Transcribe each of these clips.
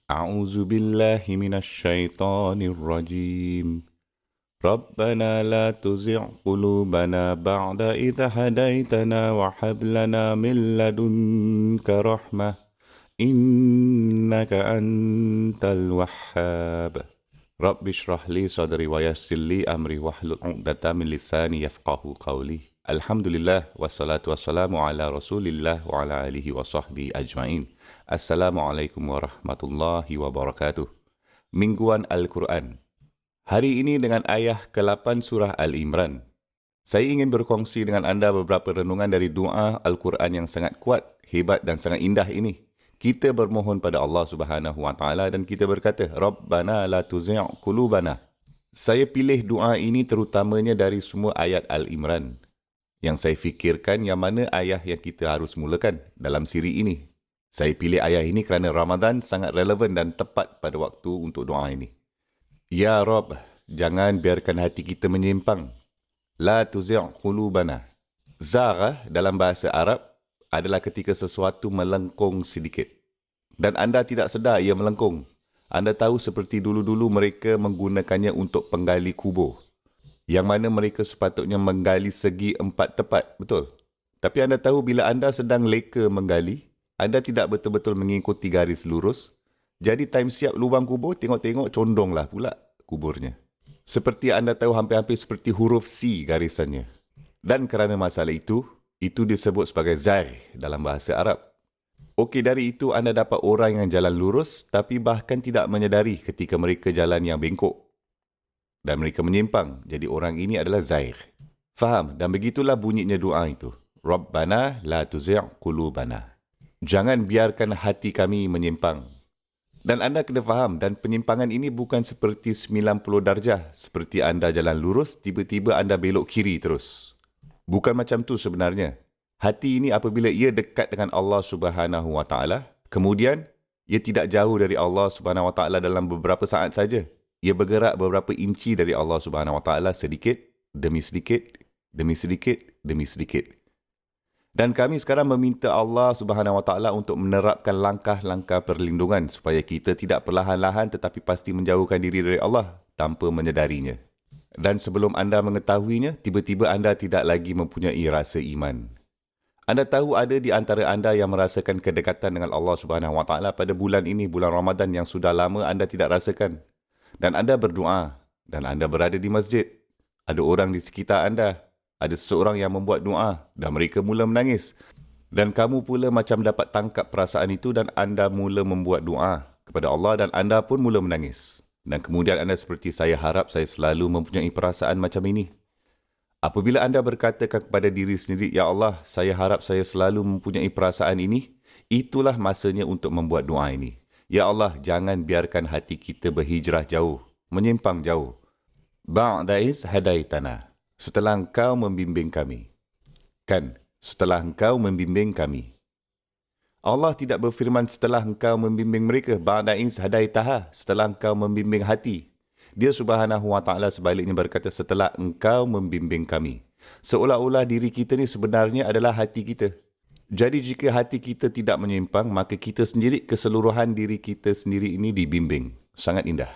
أعوذ بالله من الشيطان الرجيم. ربنا لا تزغ قلوبنا بعد إذ هديتنا وهب لنا من لدنك رحمة إنك أنت الوهاب. رب اشرح لي صدري ويسر لي أمري واحلل عقدة من لساني يفقهوا قولي. Alhamdulillah wassalatu wassalamu ala Rasulillah wa ala alihi wa sahbihi ajma'in. Assalamualaikum warahmatullahi wabarakatuh. Mingguan Al-Quran. Hari ini dengan ayah ke-8 surah Al-Imran. Saya ingin berkongsi dengan anda beberapa renungan dari doa Al-Quran yang sangat kuat, hebat dan sangat indah ini. Kita bermohon pada Allah Subhanahu wa taala dan kita berkata, Rabbana la tuzigh qulubana. Saya pilih doa ini terutamanya dari semua ayat Al-Imran. Yang saya fikirkan yang mana ayat yang kita harus mulakan dalam siri ini. Saya pilih ayat ini kerana Ramadan sangat relevan dan tepat pada waktu untuk doa ini. Ya Rabb, jangan biarkan hati kita menyimpang. La tuzigh qulubana. Zagh dalam bahasa Arab adalah ketika sesuatu melengkung sedikit. Dan anda tidak sedar ia melengkung. Anda tahu seperti dulu-dulu mereka menggunakannya untuk penggali kubur. Yang mana mereka sepatutnya menggali segi 4 tepat, betul? Tapi anda tahu bila anda sedang leka menggali, anda tidak betul-betul mengikuti garis lurus. Jadi time siap lubang kubur, tengok-tengok condonglah pula kuburnya. Seperti anda tahu hampir-hampir seperti huruf C garisannya. Dan kerana masalah itu disebut sebagai zaigh dalam bahasa Arab. Okey, dari itu anda dapat orang yang jalan lurus tapi bahkan tidak menyedari ketika mereka jalan yang bengkok. Dan mereka menyimpang. Jadi orang ini adalah zaigh. Faham? Dan begitulah bunyinya doa itu. Rabbana la tuzigh qulubana. Jangan biarkan hati kami menyimpang. Dan anda kena faham, dan penyimpangan ini bukan seperti 90 darjah. Seperti anda jalan lurus, tiba-tiba anda belok kiri terus. Bukan macam tu sebenarnya. Hati ini apabila ia dekat dengan Allah Subhanahu wa taala, kemudian ia tidak jauh dari Allah Subhanahu wa taala dalam beberapa saat saja. Ia bergerak beberapa inci dari Allah Subhanahu wa taala sedikit demi sedikit demi sedikit demi sedikit. Dan kami sekarang meminta Allah Subhanahu wa taala untuk menerapkan langkah-langkah perlindungan supaya kita tidak perlahan-lahan tetapi pasti menjauhkan diri dari Allah tanpa menyedarinya. Dan sebelum anda mengetahuinya, tiba-tiba anda tidak lagi mempunyai rasa iman. Anda tahu ada di antara anda yang merasakan kedekatan dengan Allah Subhanahu wa taala pada bulan ini, bulan Ramadan yang sudah lama anda tidak rasakan. Dan anda berdoa, dan anda berada di masjid. Ada orang di sekitar anda. Ada seseorang yang membuat doa, dan mereka mula menangis. Dan kamu pula macam dapat tangkap perasaan itu, dan anda mula membuat doa kepada Allah, dan anda pun mula menangis. Dan kemudian anda seperti, saya harap saya selalu mempunyai perasaan macam ini. Apabila anda berkatakan kepada diri sendiri, Ya Allah, saya harap saya selalu mempunyai perasaan ini, itulah masanya untuk membuat doa ini. Ya Allah, jangan biarkan hati kita berhijrah jauh, menyimpang jauh. Ba'da iz hadaitana. Setelah engkau membimbing kami. Setelah engkau membimbing kami. Allah tidak berfirman setelah engkau membimbing mereka. Ba'da iz hadaitaha. Setelah engkau membimbing hati. Dia Subhanahu wa taala sebaliknya berkata setelah engkau membimbing kami. Seolah-olah diri kita ni sebenarnya adalah hati kita. Jadi jika hati kita tidak menyimpang, maka kita sendiri, keseluruhan diri kita sendiri ini dibimbing. Sangat indah.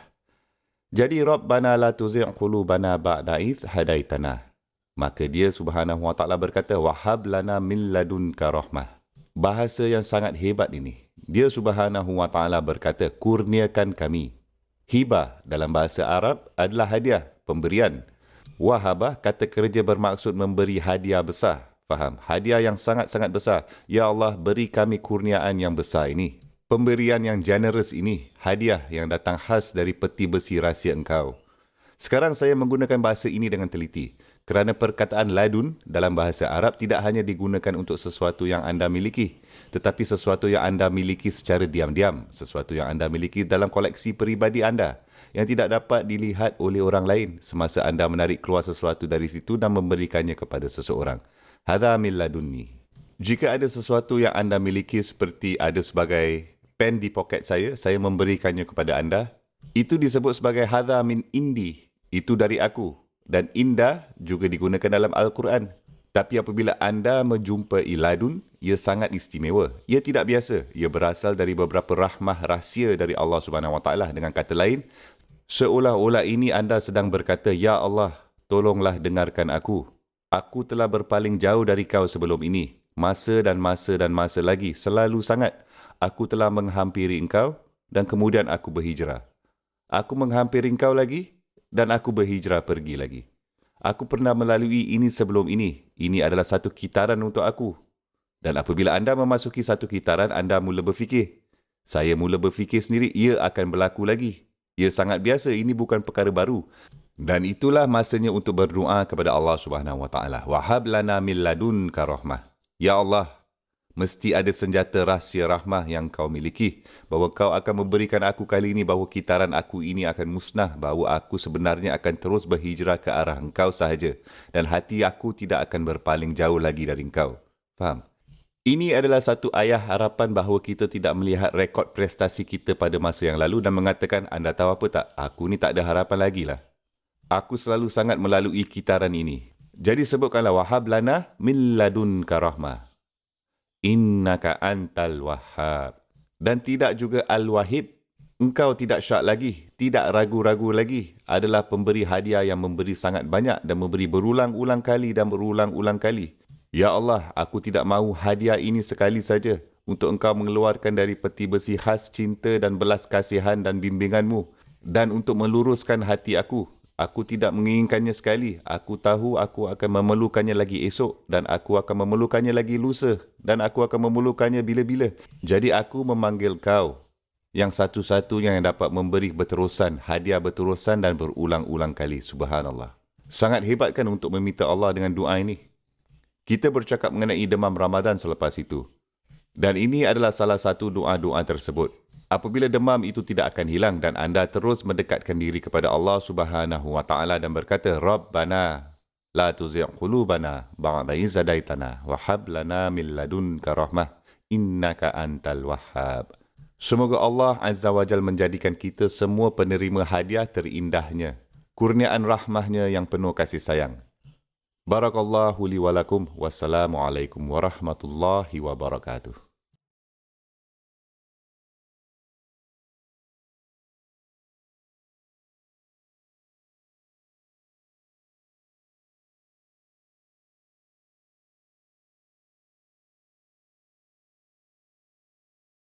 Jadi Rabbana la tuzigh qulubana ba'da idh hadaitana. Maka dia Subhanahu wa taala berkata wahab lana min ladunka rahmah. Bahasa yang sangat hebat ini. Dia Subhanahu wa taala berkata kurniakan kami. Hibah dalam bahasa Arab adalah hadiah, pemberian. Wahabah kata kerja bermaksud memberi hadiah besar. Faham? Hadiah yang sangat-sangat besar. Ya Allah, beri kami kurniaan yang besar ini. Pemberian yang generous ini. Hadiah yang datang khas dari peti besi rahsia engkau. Sekarang saya menggunakan bahasa ini dengan teliti. Kerana perkataan ladun dalam bahasa Arab tidak hanya digunakan untuk sesuatu yang anda miliki. Tetapi sesuatu yang anda miliki secara diam-diam. Sesuatu yang anda miliki dalam koleksi peribadi anda. Yang tidak dapat dilihat oleh orang lain. Semasa anda menarik keluar sesuatu dari situ dan memberikannya kepada seseorang. Hadha min ladunni. Jika ada sesuatu yang anda miliki seperti ada sebagai pen di poket saya memberikannya kepada anda. Itu disebut sebagai hadha min indi. Itu dari aku. Dan indah juga digunakan dalam Al-Quran. Tapi apabila anda menjumpai ladun, ia sangat istimewa. Ia tidak biasa. Ia berasal dari beberapa rahmah rahsia dari Allah Subhanahu Wa Taala. Dengan kata lain, seolah-olah ini anda sedang berkata, Ya Allah, tolonglah dengarkan aku. Aku telah berpaling jauh dari kau sebelum ini. Masa dan masa dan masa lagi, selalu sangat. Aku telah menghampiri engkau dan kemudian aku berhijrah. Aku menghampiri engkau lagi dan aku berhijrah pergi lagi. Aku pernah melalui ini sebelum ini. Ini adalah satu kitaran untuk aku. Dan apabila anda memasuki satu kitaran, anda mula berfikir. Saya mula berfikir sendiri, ia akan berlaku lagi. Ia sangat biasa, ini bukan perkara baru. Dan itulah masanya untuk berdoa kepada Allah Subhanahu Wa Taala. Wahab lana min ladunka rahmah. Ya Allah, mesti ada senjata rahsia rahmah yang kau miliki. Bahawa kau akan memberikan aku kali ini, bahawa kitaran aku ini akan musnah. Bahawa aku sebenarnya akan terus berhijrah ke arah engkau sahaja. Dan hati aku tidak akan berpaling jauh lagi dari engkau. Faham? Ini adalah satu ayah harapan bahawa kita tidak melihat rekod prestasi kita pada masa yang lalu dan mengatakan, anda tahu apa tak? Aku ni tak ada harapan lagi lah. Aku selalu sangat melalui kitaran ini. Jadi sebutkanlah, wahab lana min ladunka rahmah. Innaka antal wahhab. Dan tidak juga al-wahib. Engkau tidak syak lagi, tidak ragu-ragu lagi. Adalah pemberi hadiah yang memberi sangat banyak dan memberi berulang-ulang kali dan berulang-ulang kali. Ya Allah, aku tidak mahu hadiah ini sekali saja. Untuk engkau mengeluarkan dari peti besi khas cinta dan belas kasihan dan bimbinganmu. Dan untuk meluruskan hati aku. Aku tidak menginginkannya sekali. Aku tahu aku akan memerlukannya lagi esok. Dan aku akan memerlukannya lagi lusa. Dan aku akan memerlukannya bila-bila. Jadi aku memanggil kau. Yang satu-satunya yang dapat memberi berterusan. Hadiah berterusan dan berulang-ulang kali. Subhanallah. Sangat hebat kan untuk meminta Allah dengan doa ini. Kita bercakap mengenai demam Ramadan selepas itu. Dan ini adalah salah satu doa-doa tersebut. Apabila demam itu tidak akan hilang dan anda terus mendekatkan diri kepada Allah Subhanahu Wa Taala dan berkata, Rabbana la tuzigh qulubana ba'da idh hadaitana wa hab lana min ladunka rahmah innaka antal wahhab. Semoga Allah Azza wa Jalla menjadikan kita semua penerima hadiah terindahnya, kurniaan rahmahnya yang penuh kasih sayang. Barakallahu li wa lakum. Wassalamualaikum warahmatullahi wabarakatuh.